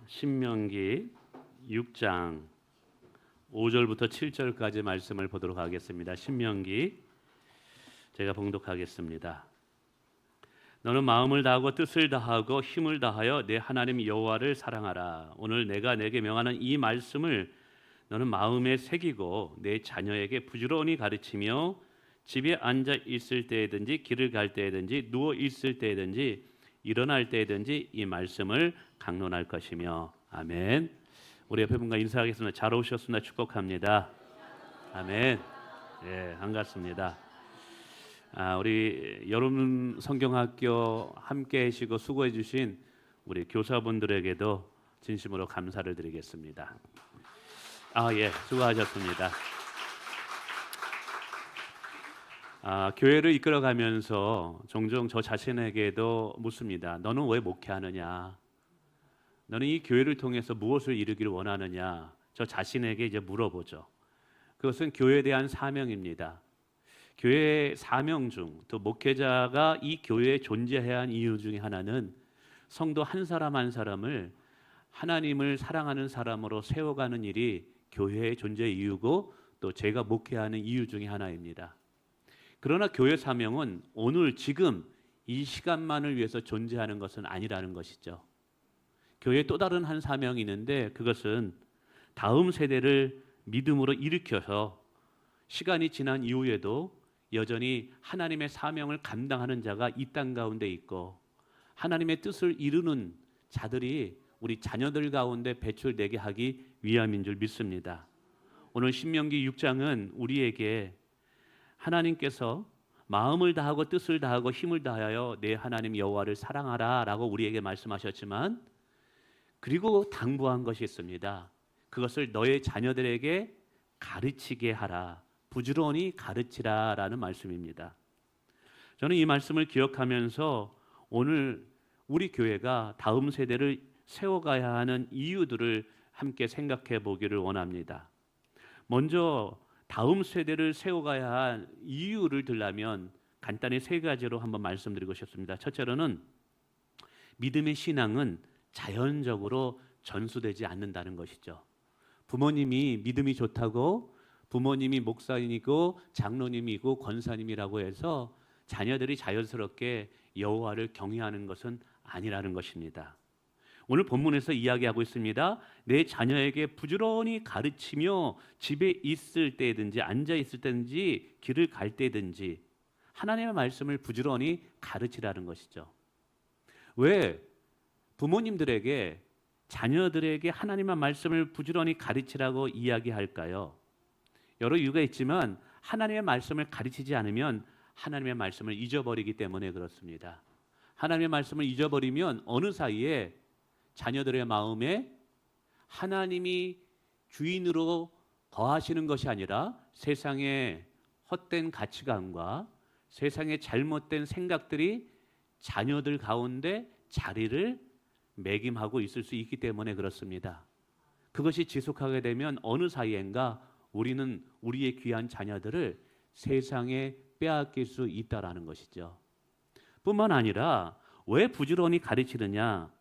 신명기 6장 5절부터 7절까지 말씀을 보도록 하겠습니다. 신명기 제가 봉독하겠습니다. 너는 마음을 다하고 뜻을 다하고 힘을 다하여 내 하나님 여호와를 사랑하라. 오늘 내가 내게 명하는 이 말씀을 너는 마음에 새기고 내 자녀에게 부지런히 가르치며 집에 앉아 있을 때든지 길을 갈 때든지 누워 있을 때든지 일어날 때든지 이 말씀을 강론할 것이며. 아멘. 우리 옆에 분과 인사하겠습니다. 잘 오셨습니다. 축복합니다. 아멘. 예, 반갑습니다. 우리 여름 성경학교 함께 하시고 수고해 주신 우리 교사분들에게도 진심으로 감사를 드리겠습니다. 예, 수고하셨습니다. 교회를 이끌어가면서 종종 저 자신에게도 묻습니다. 너는 왜 목회하느냐? 너는 이 교회를 통해서 무엇을 이루기를 원하느냐? 저 자신에게 이제 물어보죠. 그것은 교회에 대한 사명입니다. 교회의 사명 중 또 목회자가 이 교회에 존재해야 하는 이유 중에 하나는 성도 한 사람 한 사람을 하나님을 사랑하는 사람으로 세워가는 일이 교회의 존재 이유고 또 제가 목회하는 이유 중에 하나입니다. 그러나 교회 사명은 오늘 지금 이 시간만을 위해서 존재하는 것은 아니라는 것이죠. 교회에 또 다른 한 사명이 있는데 그것은 다음 세대를 믿음으로 일으켜서 시간이 지난 이후에도 여전히 하나님의 사명을 감당하는 자가 이 땅 가운데 있고 하나님의 뜻을 이루는 자들이 우리 자녀들 가운데 배출되게 하기 위함인 줄 믿습니다. 오늘 신명기 6장은 우리에게 하나님께서 마음을 다하고 뜻을 다하고 힘을 다하여 내 하나님 여호와를 사랑하라 라고 우리에게 말씀하셨지만 그리고 당부한 것이 있습니다. 그것을 너의 자녀들에게 가르치게 하라. 부지런히 가르치라 라는 말씀입니다. 저는 이 말씀을 기억하면서 오늘 우리 교회가 다음 세대를 세워가야 하는 이유들을 함께 생각해 보기를 원합니다. 먼저 다음 세대를 세워가야 할 이유를 들려면 간단히 세 가지로 한번 말씀드리고 싶습니다. 첫째로는 믿음의 신앙은 자연적으로 전수되지 않는다는 것이죠. 부모님이 믿음이 좋다고 부모님이 목사님이고 장로님이고 권사님이라고 해서 자녀들이 자연스럽게 여호와를 경외하는 것은 아니라는 것입니다. 오늘 본문에서 이야기하고 있습니다. 내 자녀에게 부지런히 가르치며 집에 있을 때든지 앉아 있을 때든지 길을 갈 때든지 하나님의 말씀을 부지런히 가르치라는 것이죠. 왜 부모님들에게 자녀들에게 하나님의 말씀을 부지런히 가르치라고 이야기할까요? 여러 이유가 있지만 하나님의 말씀을 가르치지 않으면 하나님의 말씀을 잊어버리기 때문에 그렇습니다. 하나님의 말씀을 잊어버리면 어느 사이에 자녀들의 마음에 하나님이 주인으로 거하시는 것이 아니라 세상의 헛된 가치관과 세상의 잘못된 생각들이 자녀들 가운데 자리를 매김하고 있을 수 있기 때문에 그렇습니다. 그것이 지속하게 되면 어느 사이엔가 우리는 우리의 귀한 자녀들을 세상에 빼앗길 수 있다라는 것이죠. 뿐만 아니라 왜 부지런히 가르치느냐?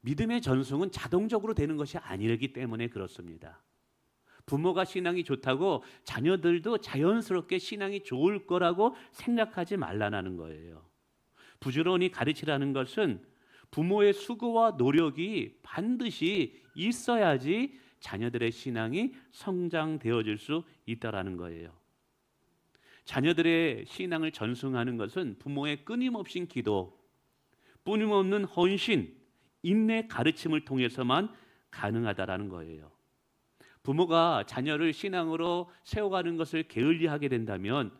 믿음의 전승은 자동적으로 되는 것이 아니기 때문에 그렇습니다. 부모가 신앙이 좋다고 자녀들도 자연스럽게 신앙이 좋을 거라고 생각하지 말라는 거예요. 부지런히 가르치라는 것은 부모의 수고와 노력이 반드시 있어야지 자녀들의 신앙이 성장되어질 수 있다라는 거예요. 자녀들의 신앙을 전승하는 것은 부모의 끊임없인 기도, 끊임없는 헌신, 인내 가르침을 통해서만 가능하다라는 거예요. 부모가 자녀를 신앙으로 세워가는 것을 게을리하게 된다면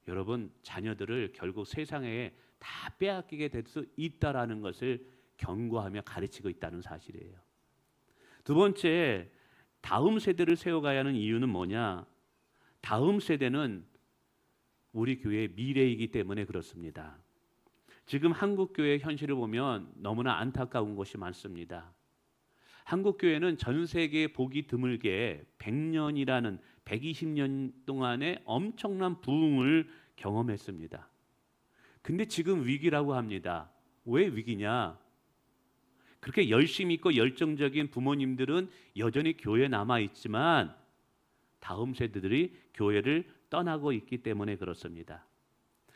여러분 자녀들을 결국 세상에 다 빼앗기게 될 수 있다라는 것을 경고하며 가르치고 있다는 사실이에요. 두 번째, 다음 세대를 세워가야 하는 이유는 뭐냐? 다음 세대는 우리 교회의 미래이기 때문에 그렇습니다. 지금 한국교회의 현실을 보면 너무나 안타까운 것이 많습니다. 한국교회는 전 세계에 보기 드물게 100년이라는 120년 동안의 엄청난 부흥을 경험했습니다. 근데 지금 위기라고 합니다. 왜 위기냐? 그렇게 열심히 있고 열정적인 부모님들은 여전히 교회에 남아 있지만 다음 세대들이 교회를 떠나고 있기 때문에 그렇습니다.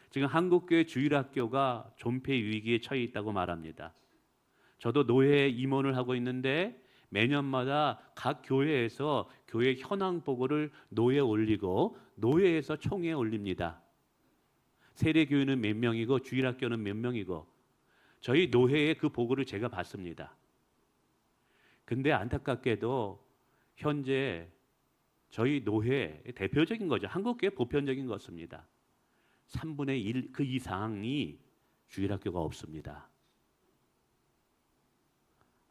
지금 한국교회 주일학교가 존폐 위기에 처해 있다고 말합니다. 저도 노회 임원을 하고 있는데 매년마다 각 교회에서 교회 현황 보고를 노회에 올리고 노회에서 총회에 올립니다. 세례교회는 몇 명이고 주일학교는 몇 명이고 저희 노회의 그 보고를 제가 받습니다. 근데 안타깝게도 현재 저희 노회 대표적인 거죠. 한국교회 보편적인 것입니다. 3분의 1 그 이상이 주일학교가 없습니다.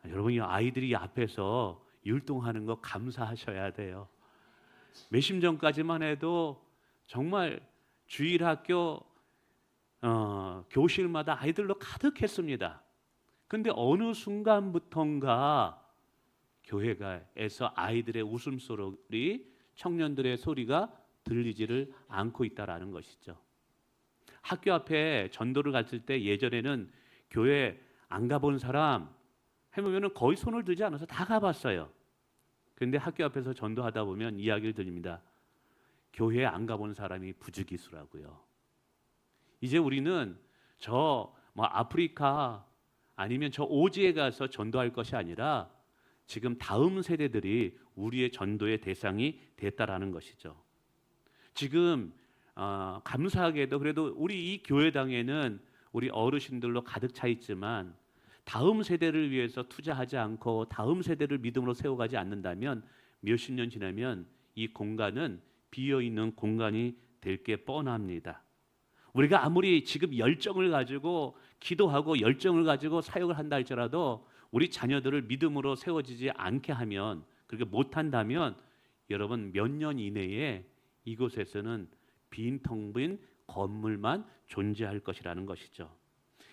여러분이 아이들이 앞에서 율동하는 거 감사하셔야 돼요. 몇십 전까지만 해도 정말 주일학교 교실마다 아이들로 가득했습니다. 근데 어느 순간부턴가 교회가에서 아이들의 웃음소리, 청년들의 소리가 들리지를 않고 있다라는 것이죠. 학교 앞에 전도를 갔을 때 예전에는 교회 안 가본 사람 해보면 거의 손을 들지 않아서 다 가봤어요. 그런데 학교 앞에서 전도하다 보면 이야기를 들립니다. 교회에 안 가본 사람이 부지기수라고요. 이제 우리는 저 아프리카 아니면 저 오지에 가서 전도할 것이 아니라 지금 다음 세대들이 우리의 전도의 대상이 됐다라는 것이죠. 지금 감사하게도 그래도 우리 이 교회당에는 우리 어르신들로 가득 차 있지만 다음 세대를 위해서 투자하지 않고 다음 세대를 믿음으로 세워가지 않는다면 몇십 년 지나면 이 공간은 비어있는 공간이 될 게 뻔합니다. 우리가 아무리 지금 열정을 가지고 기도하고 열정을 가지고 사역을 한다 할지라도 우리 자녀들을 믿음으로 세워지지 않게 하면 그렇게 못한다면 여러분 몇 년 이내에 이곳에서는 빈텅 빈 건물만 존재할 것이라는 것이죠.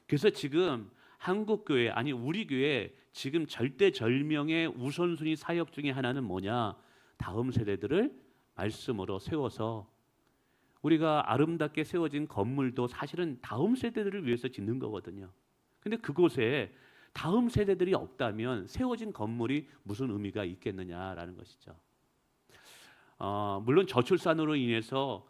그래서 지금 한국교회 아니 우리 교회 지금 절대절명의 우선순위 사역 중에 하나는 뭐냐? 다음 세대들을 말씀으로 세워서 우리가 아름답게 세워진 건물도 사실은 다음 세대들을 위해서 짓는 거거든요. 근데 그곳에 다음 세대들이 없다면 세워진 건물이 무슨 의미가 있겠느냐라는 것이죠. 물론 저출산으로 인해서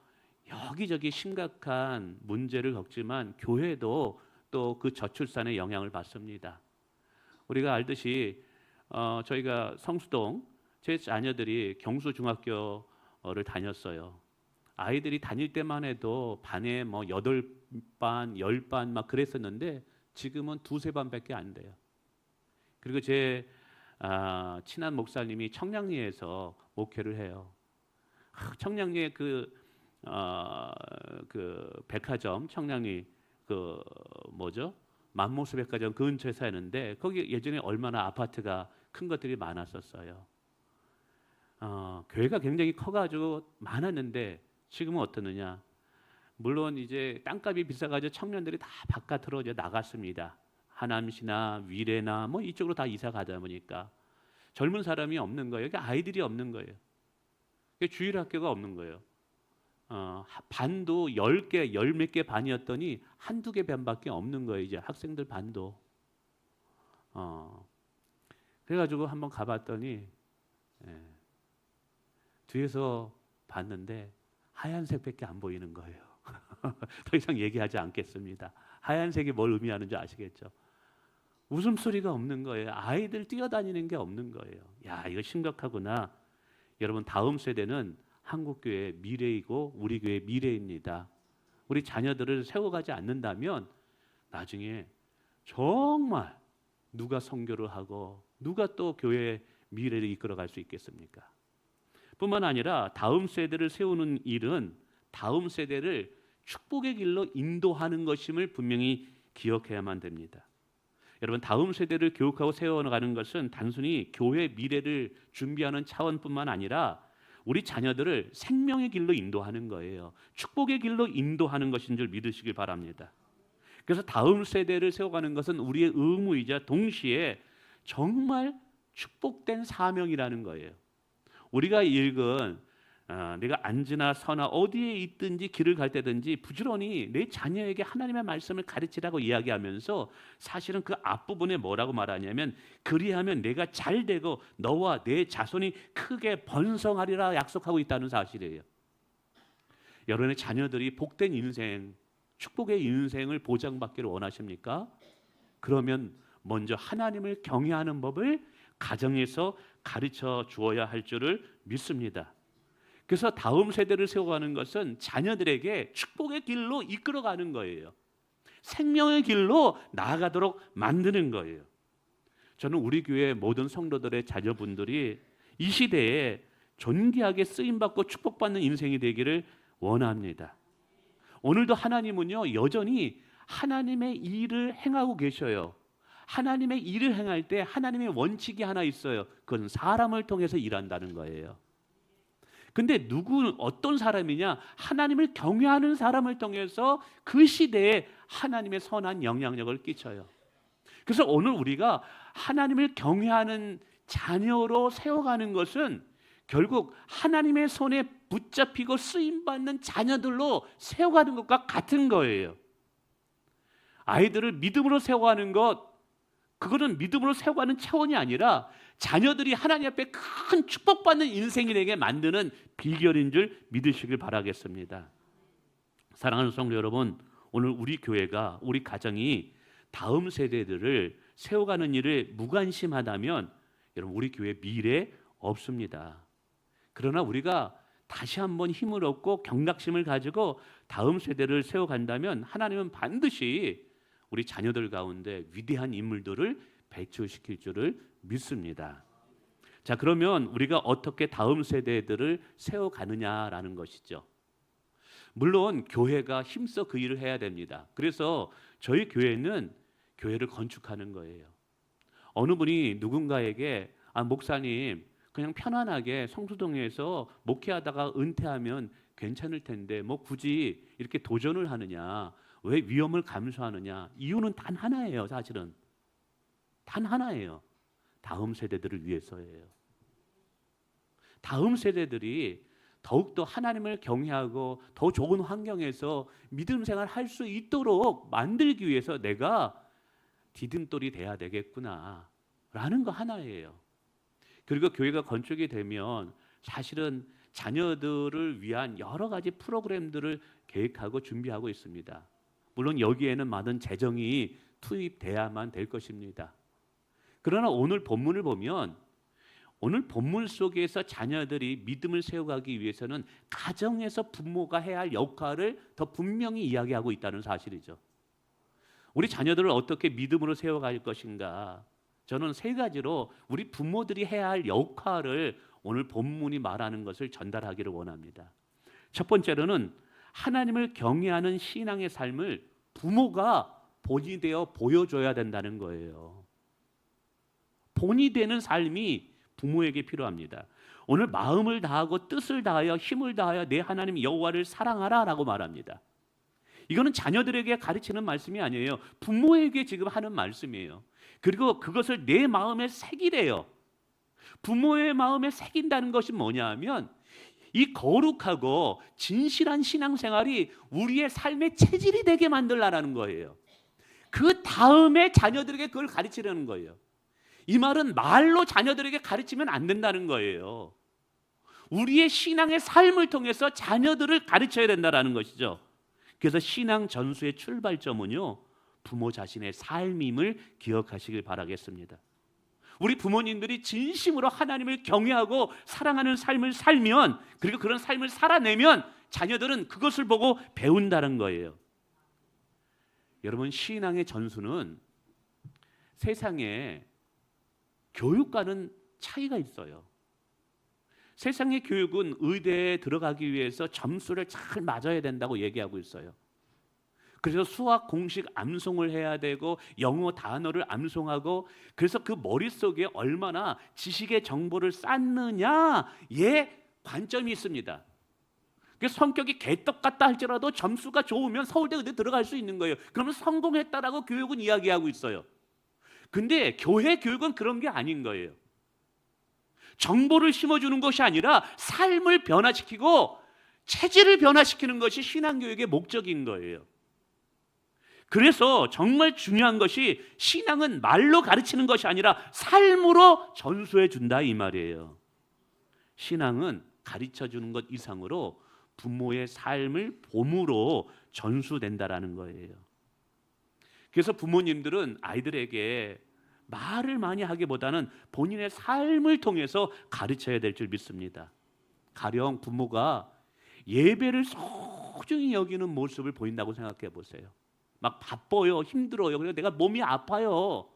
여기저기 심각한 문제를 겪지만 교회도 또 그 저출산의 영향을 받습니다. 우리가 알듯이 저희가 성수동 제 자녀들이 경수중학교를 다녔어요. 아이들이 다닐 때만 해도 반에 8반, 10반 막 그랬었는데 지금은 2~3반밖에 안 돼요. 그리고 제 친한 목사님이 청량리에서 목회를 해요. 청량리에 그 백화점 청량리 만모스 백화점 그 근처에 사는데 거기 예전에 얼마나 아파트가 큰 것들이 많았었어요. 교회가 굉장히 커가지고 많았는데 지금은 어떠느냐? 물론 이제 땅값이 비싸가지고 청년들이 다 바깥으로 이제 나갔습니다. 하남시나 위례나 이쪽으로 다 이사 가다 보니까 젊은 사람이 없는 거예요. 아이들이 없는 거예요. 주일학교가 없는 거예요. 반도 10개, 10몇 개 반이었더니 한두 개 반밖에 없는 거예요. 이제 학생들 반도. 그래가지고 한번 가봤더니 뒤에서 봤는데 하얀색밖에 안 보이는 거예요. 더 이상 얘기하지 않겠습니다. 하얀색이 뭘 의미하는지 아시겠죠? 웃음소리가 없는 거예요. 아이들 뛰어다니는 게 없는 거예요. 야, 이거 심각하구나. 여러분 다음 세대는 한국교회의 미래이고 우리 교회의 미래입니다. 우리 자녀들을 세워가지 않는다면 나중에 정말 누가 선교를 하고 누가 또 교회의 미래를 이끌어갈 수 있겠습니까? 뿐만 아니라 다음 세대를 세우는 일은 다음 세대를 축복의 길로 인도하는 것임을 분명히 기억해야만 됩니다. 여러분 다음 세대를 교육하고 세워가는 것은 단순히 교회의 미래를 준비하는 차원뿐만 아니라 우리 자녀들을 생명의 길로 인도하는 거예요. 축복의 길로 인도하는 것인 줄 믿으시길 바랍니다. 그래서 다음 세대를 세워가는 것은 우리의 의무이자 동시에 정말 축복된 사명이라는 거예요. 우리가 읽은 내가 앉으나 서나 어디에 있든지 길을 갈 때든지 부지런히 내 자녀에게 하나님의 말씀을 가르치라고 이야기하면서 사실은 그 앞부분에 뭐라고 말하냐면 그리하면 내가 잘 되고 너와 내 자손이 크게 번성하리라 약속하고 있다는 사실이에요. 여러분의 자녀들이 복된 인생, 축복의 인생을 보장받기를 원하십니까? 그러면 먼저 하나님을 경외하는 법을 가정에서 가르쳐 주어야 할 줄을 믿습니다. 그래서 다음 세대를 세워가는 것은 자녀들에게 축복의 길로 이끌어가는 거예요. 생명의 길로 나아가도록 만드는 거예요. 저는 우리 교회 모든 성도들의 자녀분들이 이 시대에 존귀하게 쓰임받고 축복받는 인생이 되기를 원합니다. 오늘도 하나님은요 여전히 하나님의 일을 행하고 계셔요. 하나님의 일을 행할 때 하나님의 원칙이 하나 있어요. 그건 사람을 통해서 일한다는 거예요. 근데 어떤 사람이냐? 하나님을 경외하는 사람을 통해서 그 시대에 하나님의 선한 영향력을 끼쳐요. 그래서 오늘 우리가 하나님을 경외하는 자녀로 세워가는 것은 결국 하나님의 손에 붙잡히고 쓰임받는 자녀들로 세워가는 것과 같은 거예요. 아이들을 믿음으로 세워가는 것, 그거는 믿음으로 세워가는 차원이 아니라 자녀들이 하나님 앞에 큰 축복받는 인생이 되게 만드는 비결인 줄 믿으시길 바라겠습니다. 사랑하는 성도 여러분, 오늘 우리 교회가, 우리 가정이 다음 세대들을 세워가는 일을 무관심하다면 여러분 우리 교회 미래 없습니다. 그러나 우리가 다시 한번 힘을 얻고 경각심을 가지고 다음 세대를 세워간다면 하나님은 반드시 우리 자녀들 가운데 위대한 인물들을 배출시킬 줄을 믿습니다. 자, 그러면 우리가 어떻게 다음 세대들을 세워가느냐라는 것이죠. 물론 교회가 힘써 그 일을 해야 됩니다. 그래서 저희 교회는 교회를 건축하는 거예요. 어느 분이 누군가에게 목사님 그냥 편안하게 성수동에서 목회하다가 은퇴하면 괜찮을 텐데 뭐 굳이 이렇게 도전을 하느냐, 왜 위험을 감수하느냐. 이유는 단 하나예요. 사실은 단 하나예요. 다음 세대들을 위해서예요. 다음 세대들이 더욱더 하나님을 경외하고 더 좋은 환경에서 믿음 생활을 할 수 있도록 만들기 위해서 내가 디딤돌이 돼야 되겠구나 라는 거 하나예요. 그리고 교회가 건축이 되면 사실은 자녀들을 위한 여러 가지 프로그램들을 계획하고 준비하고 있습니다. 물론 여기에는 많은 재정이 투입돼야만 될 것입니다. 그러나 오늘 본문을 보면 오늘 본문 속에서 자녀들이 믿음을 세워가기 위해서는 가정에서 부모가 해야 할 역할을 더 분명히 이야기하고 있다는 사실이죠. 우리 자녀들을 어떻게 믿음으로 세워갈 것인가? 저는 세 가지로 우리 부모들이 해야 할 역할을 오늘 본문이 말하는 것을 전달하기를 원합니다. 첫 번째로는 하나님을 경외하는 신앙의 삶을 부모가 본이 되어 보여줘야 된다는 거예요. 본이 되는 삶이 부모에게 필요합니다. 오늘 마음을 다하고 뜻을 다하여 힘을 다하여 내 하나님 여호와를 사랑하라 라고 말합니다. 이거는 자녀들에게 가르치는 말씀이 아니에요. 부모에게 지금 하는 말씀이에요. 그리고 그것을 내 마음에 새기래요. 부모의 마음에 새긴다는 것이 뭐냐 하면 이 거룩하고 진실한 신앙생활이 우리의 삶의 체질이 되게 만들라는 거예요. 그 다음에 자녀들에게 그걸 가르치려는 거예요. 이 말은 말로 자녀들에게 가르치면 안 된다는 거예요. 우리의 신앙의 삶을 통해서 자녀들을 가르쳐야 된다는 것이죠. 그래서 신앙 전수의 출발점은요, 부모 자신의 삶임을 기억하시길 바라겠습니다. 우리 부모님들이 진심으로 하나님을 경외하고 사랑하는 삶을 살면, 그리고 그런 삶을 살아내면 자녀들은 그것을 보고 배운다는 거예요. 여러분, 신앙의 전수는 세상에 교육과는 차이가 있어요. 세상의 교육은 의대에 들어가기 위해서 점수를 잘 맞아야 된다고 얘기하고 있어요. 그래서 수학 공식 암송을 해야 되고 영어 단어를 암송하고, 그래서 그 머릿속에 얼마나 지식의 정보를 쌓느냐에 관점이 있습니다. 성격이 개떡 같다 할지라도 점수가 좋으면 서울대 의대 들어갈 수 있는 거예요. 그러면 성공했다라고 교육은 이야기하고 있어요. 근데 교회 교육은 그런 게 아닌 거예요. 정보를 심어주는 것이 아니라 삶을 변화시키고 체질을 변화시키는 것이 신앙교육의 목적인 거예요. 그래서 정말 중요한 것이 신앙은 말로 가르치는 것이 아니라 삶으로 전수해 준다 이 말이에요. 신앙은 가르쳐 주는 것 이상으로 부모의 삶을 봄으로 전수된다라는 거예요. 그래서 부모님들은 아이들에게 말을 많이 하기보다는 본인의 삶을 통해서 가르쳐야 될 줄 믿습니다. 가령 부모가 예배를 소중히 여기는 모습을 보인다고 생각해 보세요. 막 바빠요, 힘들어요. 그래서 내가 몸이 아파요.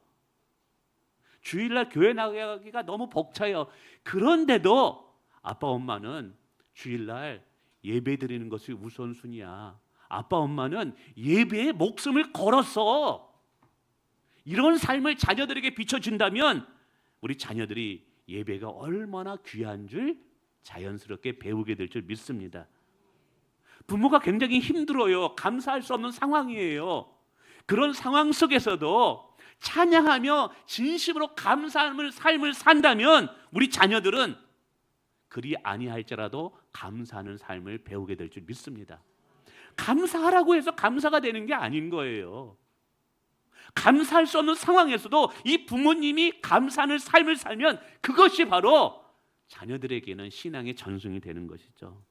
주일날 교회 나가기가 너무 벅차요. 그런데도 아빠 엄마는 주일날 예배 드리는 것이 우선순위야. 아빠 엄마는 예배에 목숨을 걸었어. 이런 삶을 자녀들에게 비춰준다면 우리 자녀들이 예배가 얼마나 귀한 줄 자연스럽게 배우게 될 줄 믿습니다. 부모가 굉장히 힘들어요. 감사할 수 없는 상황이에요. 그런 상황 속에서도 찬양하며 진심으로 감사하는 삶을 산다면 우리 자녀들은 그리 아니할지라도 감사하는 삶을 배우게 될 줄 믿습니다. 감사하라고 해서 감사가 되는 게 아닌 거예요. 감사할 수 없는 상황에서도 이 부모님이 감사하는 삶을 살면 그것이 바로 자녀들에게는 신앙의 전승이 되는 것이죠.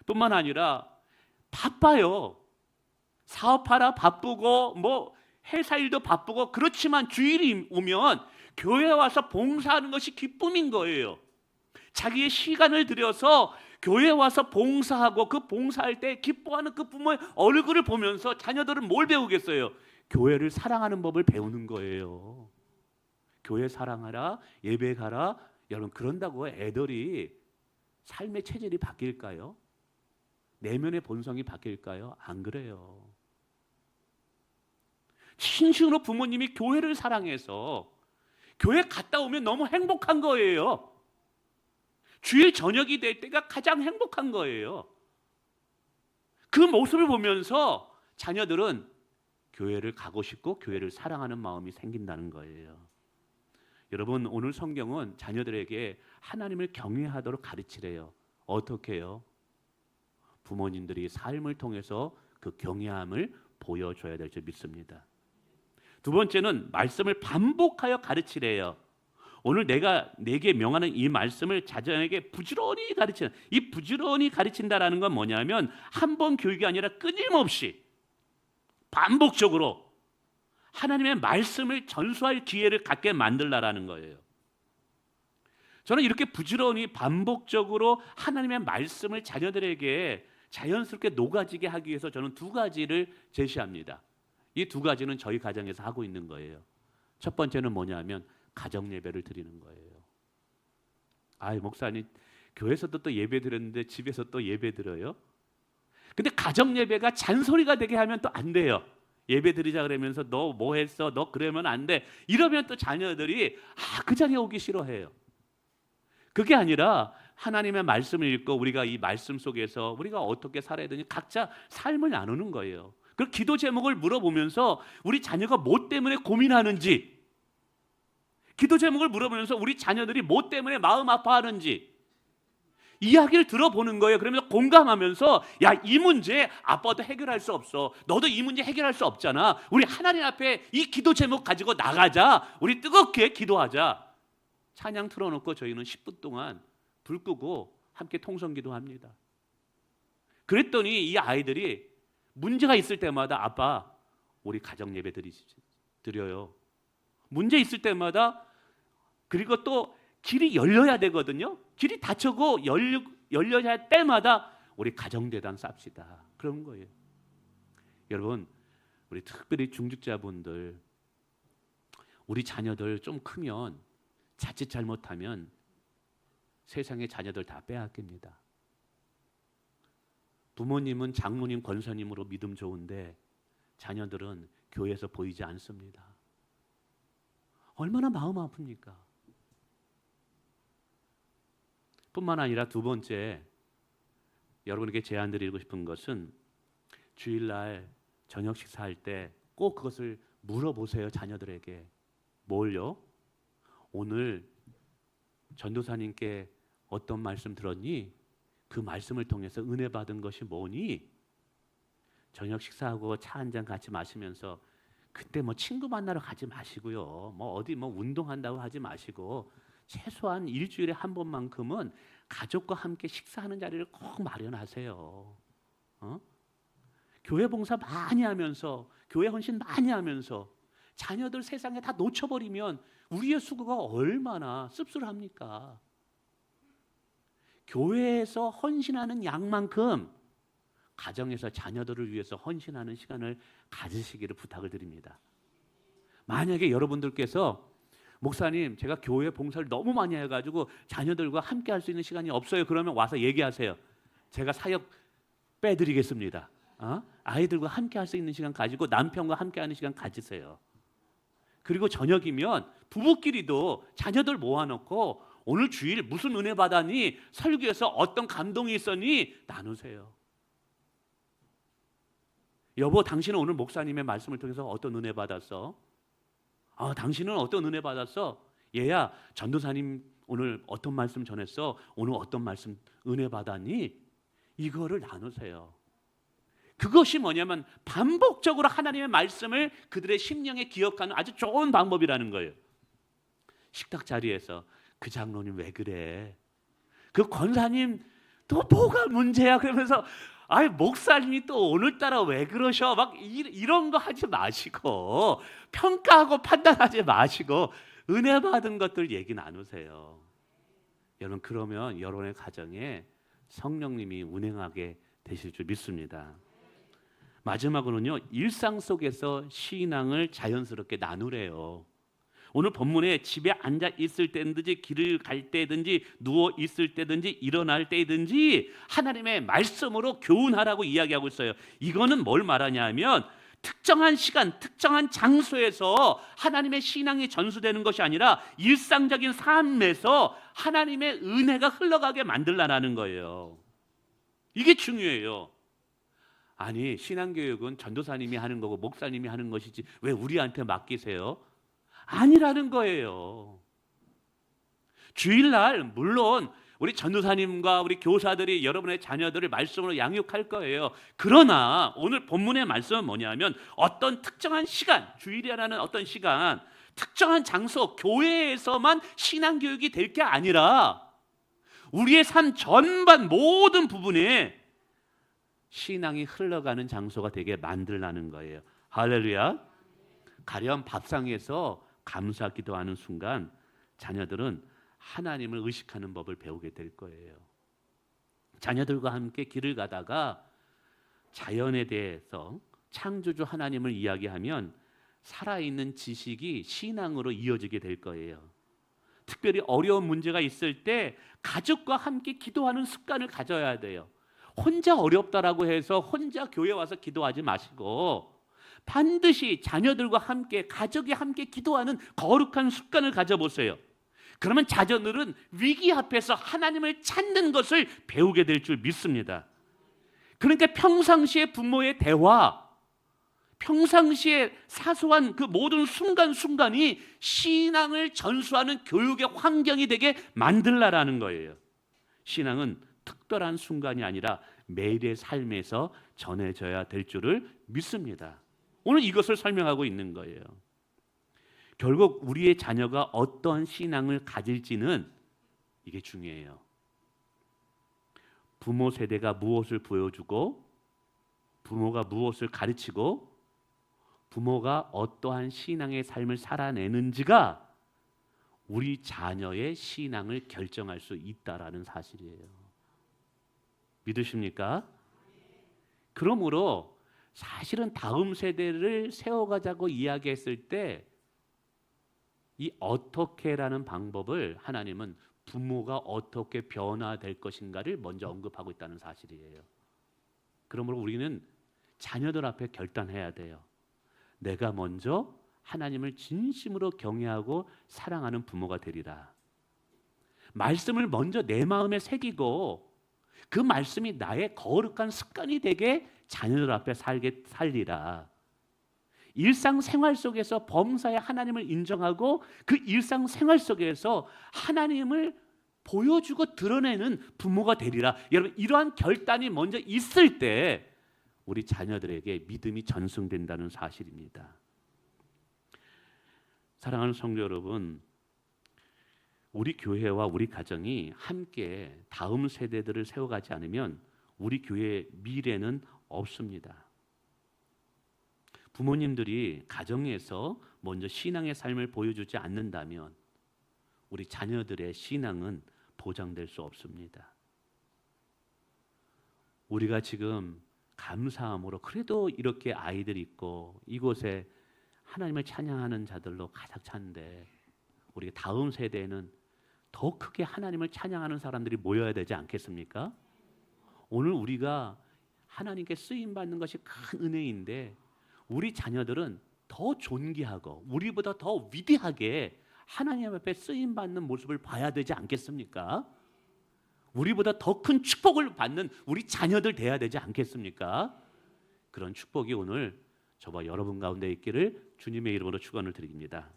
뿐만 아니라 바빠요. 사업하라 바쁘고 뭐 회사 일도 바쁘고 그렇지만 주일이 오면 교회에 와서 봉사하는 것이 기쁨인 거예요. 자기의 시간을 들여서 교회에 와서 봉사하고 그 봉사할 때 기뻐하는 그 부모의 얼굴을 보면서 자녀들은 뭘 배우겠어요? 교회를 사랑하는 법을 배우는 거예요. 교회 사랑하라, 예배 가라. 여러분 그런다고 애들이 삶의 체질이 바뀔까요? 내면의 본성이 바뀔까요? 안 그래요. 진심으로 부모님이 교회를 사랑해서 교회 갔다 오면 너무 행복한 거예요. 주일 저녁이 될 때가 가장 행복한 거예요. 그 모습을 보면서 자녀들은 교회를 가고 싶고 교회를 사랑하는 마음이 생긴다는 거예요. 여러분 오늘 성경은 자녀들에게 하나님을 경외하도록 가르치래요. 어떻게 해요? 부모님들이 삶을 통해서 그 경외함을 보여줘야 될 줄 믿습니다. 두 번째는 말씀을 반복하여 가르치래요. 오늘 내가 내게 명하는 이 말씀을 자녀에게 부지런히 가르치는, 이 부지런히 가르친다라는 건 뭐냐면 한 번 교육이 아니라 끊임없이 반복적으로 하나님의 말씀을 전수할 기회를 갖게 만들라라는 거예요. 저는 이렇게 부지런히 반복적으로 하나님의 말씀을 자녀들에게 자연스럽게 녹아지게 하기 위해서 저는 두 가지를 제시합니다. 이 두 가지는 저희 가정에서 하고 있는 거예요. 첫 번째는 뭐냐면 가정 예배를 드리는 거예요. 아, 목사님 교회에서도 또 예배 드렸는데 집에서 또 예배 드려요? 근데 가정 예배가 잔소리가 되게 하면 또 안 돼요. 예배 드리자 그러면서 너 뭐 했어? 너 그러면 안 돼. 이러면 또 자녀들이 그 자리에 오기 싫어해요. 그게 아니라 하나님의 말씀을 읽고 우리가 이 말씀 속에서 우리가 어떻게 살아야 되는지 각자 삶을 나누는 거예요. 그 기도 제목을 물어보면서 우리 자녀가 뭐 때문에 고민하는지, 기도 제목을 물어보면서 우리 자녀들이 뭐 때문에 마음 아파하는지 이야기를 들어보는 거예요. 그러면서 공감하면서 야, 이 문제 아빠도 해결할 수 없어. 너도 이 문제 해결할 수 없잖아. 우리 하나님 앞에 이 기도 제목 가지고 나가자. 우리 뜨겁게 기도하자. 찬양 틀어놓고 저희는 10분 동안 불 끄고 함께 통성기도합니다. 그랬더니 이 아이들이 문제가 있을 때마다 아빠 우리 가정 예배 드려요. 문제 있을 때마다, 그리고 또 길이 열려야 되거든요. 길이 닫히고 열려야 할 때마다 우리 가정대단 쌉시다. 그런 거예요. 여러분 우리 특별히 중직자분들, 우리 자녀들 좀 크면 자칫 잘못하면 세상의 자녀들 다 빼앗깁니다. 부모님은 장로님, 권사님으로 믿음 좋은데 자녀들은 교회에서 보이지 않습니다. 얼마나 마음 아픕니까? 뿐만 아니라 두 번째, 여러분에게 제안 드리고 싶은 것은 주일날 저녁 식사할 때 꼭 그것을 물어보세요. 자녀들에게. 뭘요? 오늘 전도사님께 어떤 말씀 들었니? 그 말씀을 통해서 은혜 받은 것이 뭐니? 저녁 식사하고 차 한잔 같이 마시면서 그때 뭐 친구 만나러 가지 마시고요. 뭐 어디 뭐 운동한다고 하지 마시고 최소한 일주일에 한 번만큼은 가족과 함께 식사하는 자리를 꼭 마련하세요. 어? 교회 봉사 많이 하면서 교회 헌신 많이 하면서 자녀들 세상에 다 놓쳐버리면 우리의 수고가 얼마나 씁쓸합니까? 교회에서 헌신하는 양만큼 가정에서 자녀들을 위해서 헌신하는 시간을 가지시기를 부탁을 드립니다. 만약에 여러분들께서 목사님 제가 교회 봉사를 너무 많이 해가지고 자녀들과 함께 할 수 있는 시간이 없어요. 그러면 와서 얘기하세요. 제가 사역 빼드리겠습니다. 아이들과 함께 할 수 있는 시간 가지고 남편과 함께 하는 시간 가지세요. 그리고 저녁이면 부부끼리도 자녀들 모아놓고 오늘 주일 무슨 은혜 받았니? 설교에서 어떤 감동이 있었니? 나누세요. 여보, 당신은 오늘 목사님의 말씀을 통해서 어떤 은혜 받았어? 당신은 어떤 은혜 받았어? 얘야, 전도사님 오늘 어떤 말씀 전했어? 오늘 어떤 말씀 은혜 받았니? 이거를 나누세요. 그것이 뭐냐면 반복적으로 하나님의 말씀을 그들의 심령에 기억하는 아주 좋은 방법이라는 거예요. 식탁 자리에서 그 장로님 왜 그래? 그 권사님 또 뭐가 문제야? 그러면서 목사님이 또 오늘따라 왜 그러셔? 막 이런 거 하지 마시고 평가하고 판단하지 마시고 은혜 받은 것들 얘기 나누세요. 여러분, 그러면 여러분의 가정에 성령님이 운행하게 되실 줄 믿습니다. 마지막으로는요, 일상 속에서 신앙을 자연스럽게 나누래요. 오늘 본문에 집에 앉아 있을 때든지 길을 갈 때든지 누워 있을 때든지 일어날 때든지 하나님의 말씀으로 교훈하라고 이야기하고 있어요. 이거는 뭘 말하냐면 특정한 시간, 특정한 장소에서 하나님의 신앙이 전수되는 것이 아니라 일상적인 삶에서 하나님의 은혜가 흘러가게 만들라는 거예요. 이게 중요해요. 아니, 신앙교육은 전도사님이 하는 거고 목사님이 하는 것이지 왜 우리한테 맡기세요? 아니라는 거예요. 주일날 물론 우리 전도사님과 우리 교사들이 여러분의 자녀들을 말씀으로 양육할 거예요. 그러나 오늘 본문의 말씀은 뭐냐면 어떤 특정한 시간, 주일이라는 어떤 시간, 특정한 장소, 교회에서만 신앙교육이 될 게 아니라 우리의 삶 전반 모든 부분에 신앙이 흘러가는 장소가 되게 만들라는 거예요. 할렐루야. 가령 밥상에서 감사 기도하는 순간 자녀들은 하나님을 의식하는 법을 배우게 될 거예요. 자녀들과 함께 길을 가다가 자연에 대해서 창조주 하나님을 이야기하면 살아있는 지식이 신앙으로 이어지게 될 거예요. 특별히 어려운 문제가 있을 때 가족과 함께 기도하는 습관을 가져야 돼요. 혼자 어렵다라고 해서 혼자 교회 와서 기도하지 마시고 반드시 자녀들과 함께 가족이 함께 기도하는 거룩한 습관을 가져보세요. 그러면 자녀들은 위기 앞에서 하나님을 찾는 것을 배우게 될 줄 믿습니다. 그러니까 평상시에 부모의 대화, 평상시에 사소한 그 모든 순간순간이 신앙을 전수하는 교육의 환경이 되게 만들라라는 거예요. 신앙은 특별한 순간이 아니라 매일의 삶에서 전해져야 될 줄을 믿습니다. 오늘 이것을 설명하고 있는 거예요. 결국 우리의 자녀가 어떤 신앙을 가질지는 이게 중요해요. 부모 세대가 무엇을 보여주고 부모가 무엇을 가르치고 부모가 어떠한 신앙의 삶을 살아내는지가 우리 자녀의 신앙을 결정할 수 있다라는 사실이에요. 믿으십니까? 그러므로 사실은 다음 세대를 세워가자고 이야기했을 때 이 어떻게라는 방법을 하나님은 부모가 어떻게 변화될 것인가를 먼저 언급하고 있다는 사실이에요. 그러므로 우리는 자녀들 앞에 결단해야 돼요. 내가 먼저 하나님을 진심으로 경외하고 사랑하는 부모가 되리라. 말씀을 먼저 내 마음에 새기고 그 말씀이 나의 거룩한 습관이 되게 자녀들 앞에 살리라. 일상생활 속에서 범사에 하나님을 인정하고 그 일상생활 속에서 하나님을 보여주고 드러내는 부모가 되리라. 여러분, 이러한 결단이 먼저 있을 때 우리 자녀들에게 믿음이 전승된다는 사실입니다. 사랑하는 성도 여러분, 우리 교회와 우리 가정이 함께 다음 세대들을 세워가지 않으면 우리 교회의 미래는 없습니다. 부모님들이 가정에서 먼저 신앙의 삶을 보여주지 않는다면 우리 자녀들의 신앙은 보장될 수 없습니다. 우리가 지금 감사함으로 그래도 이렇게 아이들이 있고 이곳에 하나님을 찬양하는 자들로 가득 찬데, 우리 다음 세대에는 더 크게 하나님을 찬양하는 사람들이 모여야 되지 않겠습니까? 오늘 우리가 하나님께 쓰임 받는 것이 큰 은혜인데 우리 자녀들은 더 존귀하고 우리보다 더 위대하게 하나님 앞에 쓰임 받는 모습을 봐야 되지 않겠습니까? 우리보다 더 큰 축복을 받는 우리 자녀들 돼야 되지 않겠습니까? 그런 축복이 오늘 저와 여러분 가운데 있기를 주님의 이름으로 축원을 드립니다.